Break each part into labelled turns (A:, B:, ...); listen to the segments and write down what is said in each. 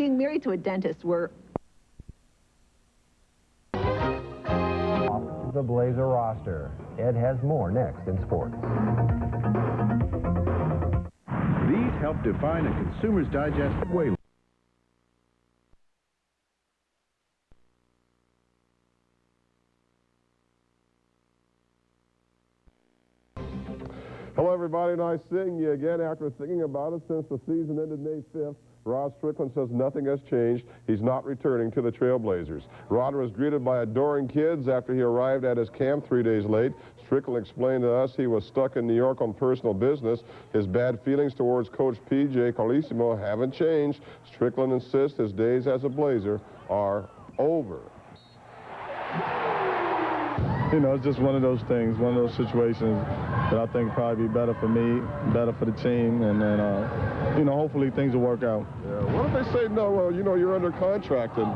A: being married to a dentist were...
B: Off the Blazer roster. Ed has more next in sports.
C: These help define a Consumer's Digest way.
D: Hello, everybody. Nice seeing you again after thinking about it since the season ended May 5th. Rod Strickland says nothing has changed. He's not returning to the Trailblazers. Rod was greeted by adoring kids after he arrived at his camp 3 days late. Strickland explained to us he was stuck in New York on personal business. His bad feelings towards Coach P.J. Carlesimo haven't changed. Strickland insists his days as a Blazer are over.
E: You know, it's just one of those things, one of those situations that I think probably be better for me, better for the team, and then, you know, hopefully things will work out.
D: Yeah. What if they say, no, well, you know, you're under contract, and,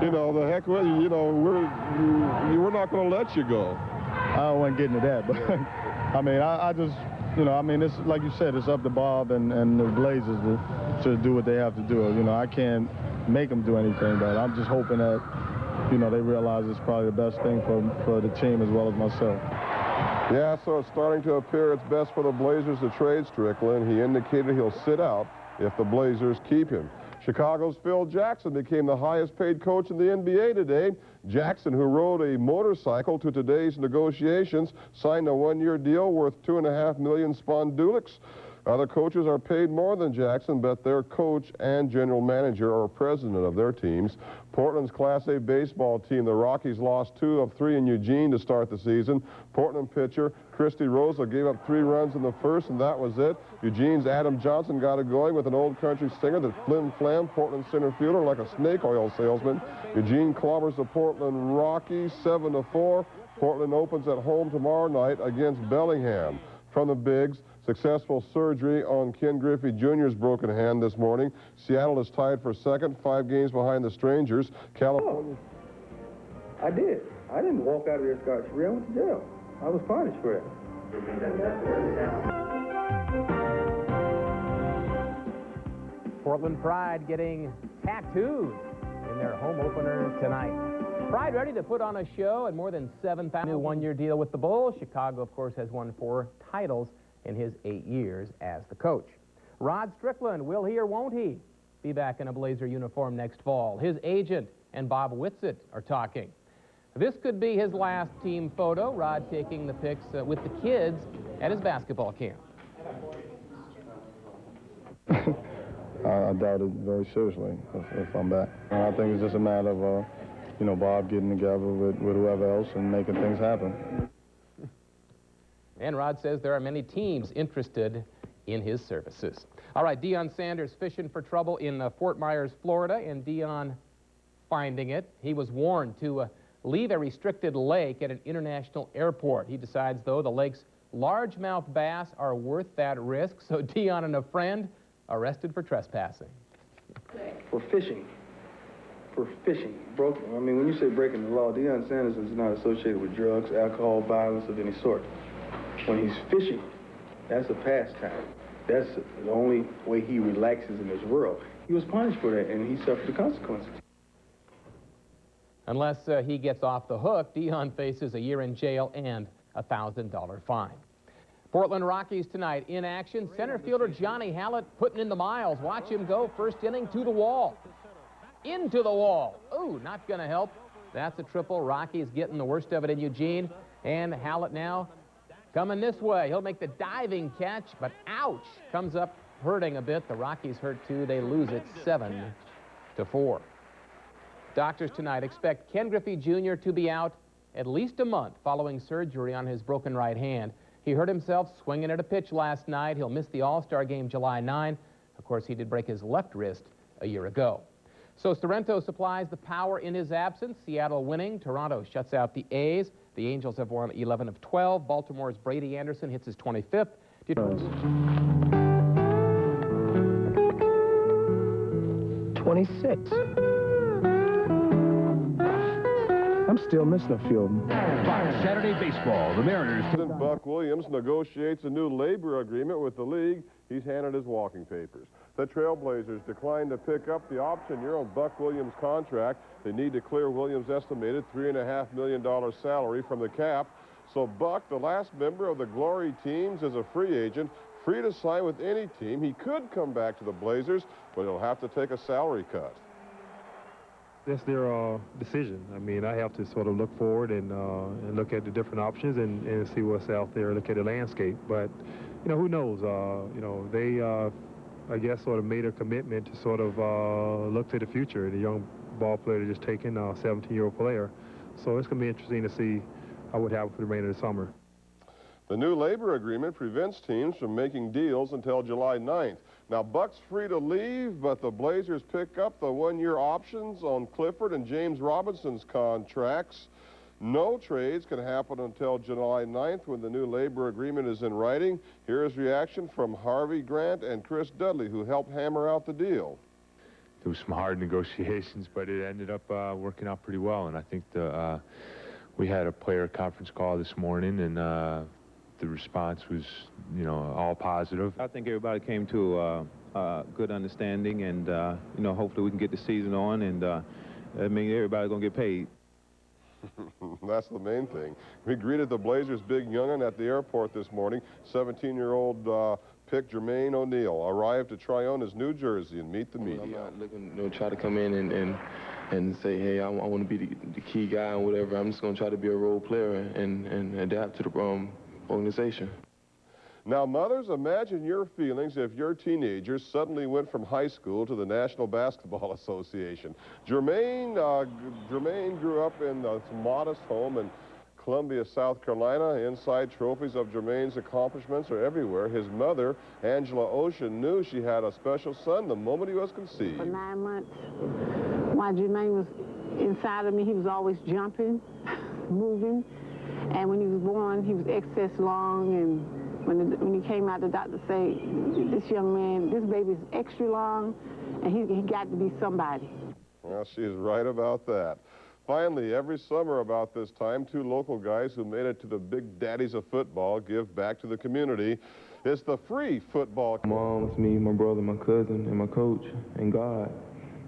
D: you know, the heck with you, you know, we're not going to let you go.
E: I don't want to get into that, but, I mean, I just, you know, I mean, it's like you said, it's up to Bob and the Blazers to do what they have to do. You know, I can't make them do anything, but I'm just hoping that, you know, they realize it's probably the best thing for the team as well as myself.
D: Yeah, so it's starting to appear it's best for the Blazers to trade Strickland. He indicated he'll sit out if the Blazers keep him. Chicago's Phil Jackson became the highest paid coach in the NBA today. Jackson, who rode a motorcycle to today's negotiations, signed a one-year deal worth $2.5 million spondulics. Other coaches are paid more than Jackson, but their coach and general manager are president of their teams. Portland's Class A baseball team, the Rockies, lost 2 of 3 in Eugene to start the season. Portland pitcher Christy Rosa gave up 3 runs in the first, and that was it. Eugene's Adam Johnson got it going with an old country singer that flim-flam Portland center fielder like a snake oil salesman. Eugene clobbers the Portland Rockies 7-4. Portland opens at home tomorrow night against Bellingham. From the Bigs, successful surgery on Ken Griffey Jr.'s broken hand this morning. Seattle is tied for second, 5 games behind the Strangers. California.
F: I did. I didn't walk out of there scot-free. I went to jail. I was punished for it.
G: Portland Pride getting tattooed in their home opener tonight. Pride ready to put on a show and more than 7,000 new one-year deal with the Bulls. Chicago, of course, has won 4 titles in his 8 years as the coach. Rod Strickland, will he or won't he be back in a Blazer uniform next fall? His agent and Bob Whitsitt are talking. This could be his last team photo. Rod taking the pics with the kids at his basketball camp.
E: I doubt it very seriously if I'm back. I think it's just a matter of, you know, Bob getting together with whoever else and making things happen.
G: And Rod says there are many teams interested in his services. All right, Deion Sanders fishing for trouble in Fort Myers, Florida, and Deion finding it. He was warned to leave a restricted lake at an international airport. He decides, though, the lake's largemouth bass are worth that risk, so Deion and a friend arrested for trespassing.
F: For fishing. For fishing. Broken. I mean, when you say breaking the law, Deion Sanders is not associated with drugs, alcohol, violence of any sort. When he's fishing, that's a pastime. That's the only way he relaxes in this world. He was punished for that, and he suffered the consequences.
G: Unless he gets off the hook, Deion faces a year in jail and a $1,000 fine. Portland Rockies tonight in action. Center fielder Johnny Hallett putting in the miles. Watch him go. First inning to the wall. Into the wall. Ooh, not going to help. That's a triple. Rockies getting the worst of it in Eugene. And Hallett now coming this way. He'll make the diving catch, but ouch. Comes up hurting a bit. The Rockies hurt too. They lose it 7-4. Doctors tonight expect Ken Griffey Jr. to be out at least a month following surgery on his broken right hand. He hurt himself swinging at a pitch last night. He'll miss the All-Star game July 9. Of course, he did break his left wrist a year ago. So Sorrento supplies the power in his absence. Seattle winning. Toronto shuts out the A's. The Angels have won 11 of 12. Baltimore's Brady Anderson hits his 25th.
H: 26. I'm still missing a few of them.
C: Fox Saturday Baseball, the Mariners.
D: Buck Williams negotiates a new labor agreement with the league. He's handed his walking papers. The Trailblazers declined to pick up the option year on Buck Williams' contract. They need to clear Williams' estimated $3.5 million salary from the cap. So Buck, the last member of the Glory teams, is a free agent, free to sign with any team. He could come back to the Blazers, but he'll have to take a salary cut.
A: That's their decision. I mean, I have to sort of look forward and look at the different options and see what's out there, look at the landscape. But, you know, who knows? You know, they, I guess, sort of made a commitment to sort of look to the future. The young ball player just taken a 17-year-old player. So it's going to be interesting to see what happens for the remainder of the summer.
D: The new labor agreement prevents teams from making deals until July 9th. Now, Buck's free to leave, but the Blazers pick up the one-year options on Clifford and James Robinson's contracts. No trades can happen until July 9th when the new labor agreement is in writing. Here is reaction from Harvey Grant and Chris Dudley, who helped hammer out the deal.
I: There was some hard negotiations, but it ended up working out pretty well. And I think we had a player conference call this morning, and the response was, you know, all positive.
J: I think everybody came to a good understanding, and you know, hopefully we can get the season on, and I mean, everybody's gonna get paid.
D: That's the main thing. We greeted the Blazers' big young'un at the airport this morning. 17-year-old pick Jermaine O'Neal arrived to try on his new jersey and meet the media.
K: I'm not looking to try to come in and say, hey, I want to be the key guy or whatever. I'm just going to try to be a role player and adapt to the organization.
D: Now, mothers, imagine your feelings if your teenagers suddenly went from high school to the National Basketball Association. Jermaine grew up in a modest home in Columbia, South Carolina. Inside trophies of Jermaine's accomplishments are everywhere. His mother, Angela Ocean, knew she had a special son the moment he was conceived.
L: For 9 months, while Jermaine was inside of me, he was always jumping, moving. And when he was born, he was excess long, and when he came out, the doctor said, this young man, this baby's extra long, and he got to be somebody.
D: Well, she's right about that. Finally, every summer about this time, 2 local guys who made it to the big daddies of football give back to the community. It's the free football.
K: Mom, it's me, my brother, my cousin, and my coach, and God,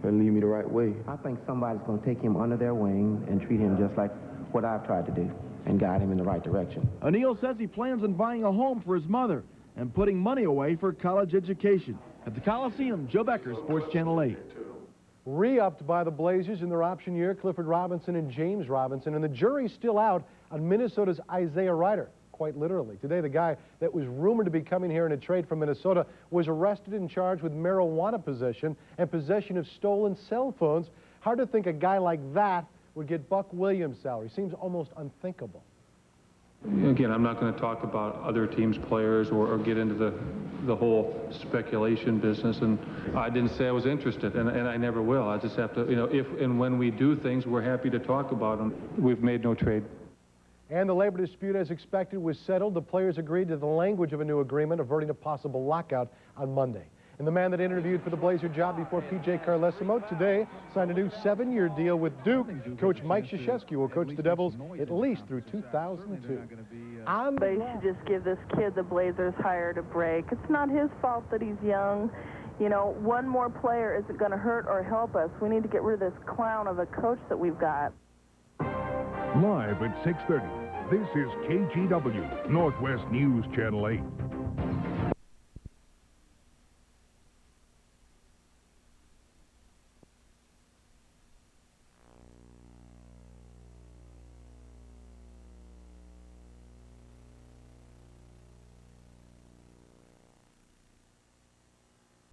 K: and lead me the right way.
M: I think somebody's going to take him under their wing and treat him just like what I've tried to do, and guide him in the right direction.
N: O'Neal says he plans on buying a home for his mother and putting money away for college education. At the Coliseum, Joe Becker, Sports Channel 8.
O: Re-upped by the Blazers in their option year, Clifford Robinson and James Robinson, and the jury's still out on Minnesota's Isaiah Ryder, quite literally. Today, the guy that was rumored to be coming here in a trade from Minnesota was arrested and charged with marijuana possession and possession of stolen cell phones. Hard to think a guy like that would get Buck Williams' salary. Seems almost unthinkable.
P: Again, I'm not going to talk about other teams' players or get into the whole speculation business, and I didn't say I was interested, and I never will. I just have to, you know, if and when we do things, we're happy to talk about them. We've made no trade.
O: And the labor dispute, as expected, was settled. The players agreed to the language of a new agreement, averting a possible lockout on Monday. And the man that interviewed for the Blazer job before P.J. Carlesimo today signed a new 7-year deal with Duke. Coach Mike Krzyzewski will coach the Devils at least through 2002.
Q: They should just give this kid the Blazers hired a break. It's not his fault that he's young. You know, one more player isn't going to hurt or help us. We need to get rid of this clown of a coach that we've got.
R: Live at 6:30, this is KGW, Northwest News Channel 8.